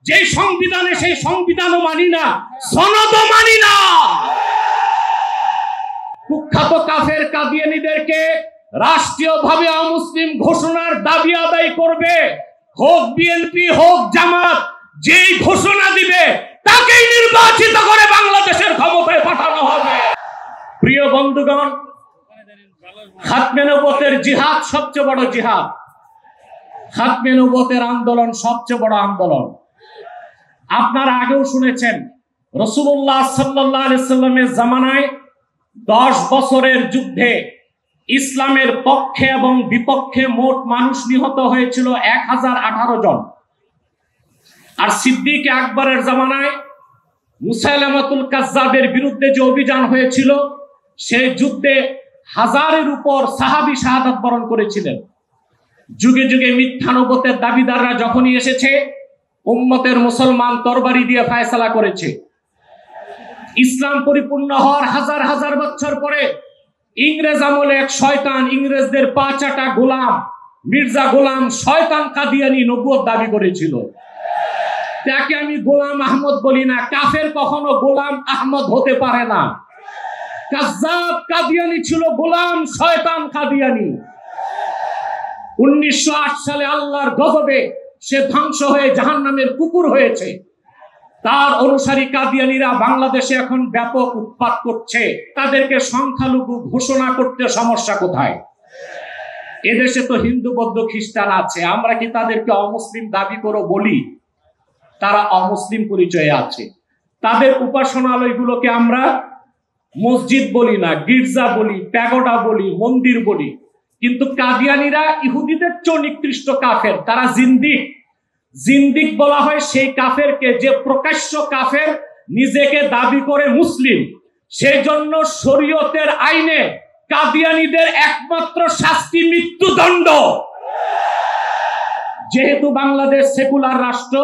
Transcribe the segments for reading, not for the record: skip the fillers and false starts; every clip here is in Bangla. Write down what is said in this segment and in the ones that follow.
যে সংবিধানে সেই সংবিধানও মানি না, সনদও মানি না। কুখ্যাত কাফের কাদিয়ানীদেরকে রাষ্ট্রীয়ভাবে অমুসলিম ঘোষণার দাবি আদায় করবে, হোক বিএনপি হোক জামাত, যেই ঘোষণা দিবে তাকেই নির্বাচিত করে বাংলাদেশের ক্ষমতায় পাঠানো হবে। প্রিয় বন্ধুগণ, খাতমে নবুয়তের জিহাদ সবচেয়ে বড় জিহাদ, খাতমে নবুয়তের আন্দোলন সবচেয়ে বড় আন্দোলন। আপনারা আগেও শুনেছেন রাসূলুল্লাহ সাল্লাল্লাহু আলাইহি সাল্লামের জামানায় 10 বছরের যুদ্ধে ইসলামের পক্ষে এবং বিপক্ষে মোট মানুষ নিহত হয়েছিল 1018 জন। আর সিদ্দিক আকবরের জামানায় মুসাইলামাতুল কাজ্জাবের বিরুদ্ধে যে অভিযান হয়েছিল সেই যুদ্ধে 1000-এর উপর সাহাবী শাহাদাত বরণ করেছিলেন। যুগে যুগে মিথ্যা নবুয়তের দাবিদাররা যখনই এসেছে, উম্মতের মুসলমান তরবারি দিয়ে ফায়সালা করেছে। ইসলাম পরিপূর্ণ হওয়ার হাজার হাজার বছর পরে ইংরেজ আমলে এক শয়তান, ইংরেজদের 5 গোলাম, মির্জা গোলাম শয়তান কাদিয়ানী নবুয়ত দাবি করেছিল। তাকে আমি গোলাম আহমদ বলি না, কাফের কখনো গোলাম আহমদ হতে পারে না। কাজ্জাব কাদিয়ানী ছিল গোলাম শয়তান কাদিয়ানী। 1908 সালে আল্লাহর গজবে সে ধ্বংস হয়ে জাহান্নামের কুকুর হয়েছে। তার অনুসারী কাদিয়ানীরা বাংলাদেশে এখন ব্যাপক উৎপাত করছে। তাদেরকে সংখ্যালঘু ঘোষণা করতে সমস্যা কোথায়? এদেশে তো হিন্দু বৌদ্ধ খ্রিস্টান আছে, আমরা কি তাদেরকে অমুসলিম দাবি করে বলি? তারা অমুসলিম পরিচয়ে আছে। তাদের উপাসনালয়গুলোকে আমরা মসজিদ বলি না, গির্জা বলি, প্যাগোডা বলি, মন্দির বলি। কিন্তু কাদিয়ানীরা ইহুদিদের চেয়ে নিকৃষ্ট কাফের, তারা জিন্দিক। জিন্দিক বলা হয় সেই কাফেরকে যে প্রকাশ্য কাফের, নিজেকে দাবি করে মুসলিম। সেই জন্য শরীয়তের আইনে কাদিয়ানীদের একমাত্র শাস্তি মৃত্যুদণ্ড। যেহেতু বাংলাদেশ সেকুলার রাষ্ট্র,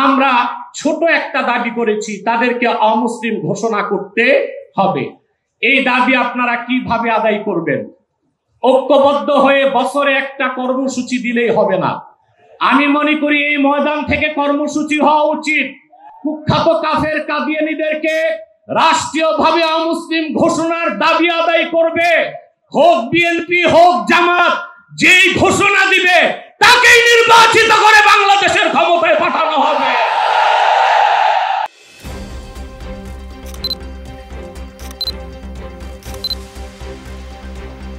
আমরা ছোট একটা দাবি করেছি, তাদেরকে অমুসলিম ঘোষণা করতে হবে। এই দাবি আপনারা কিভাবে আদায় করবেন? ঐক্যবদ্ধ হয়ে বছরে একটা কর্মসূচি দিলেই হবে না। আমি মনে করি এই ময়দান থেকে কর্মসূচি হওয়া উচিত। কুখ্যাত কাফের কাদিয়ানীদেরকে রাষ্ট্রীয়ভাবে অমুসলিম ঘোষণার দাবি আদায় করবে, হোক বিএনপি হোক জামাত, যেই ঘোষণা দিবে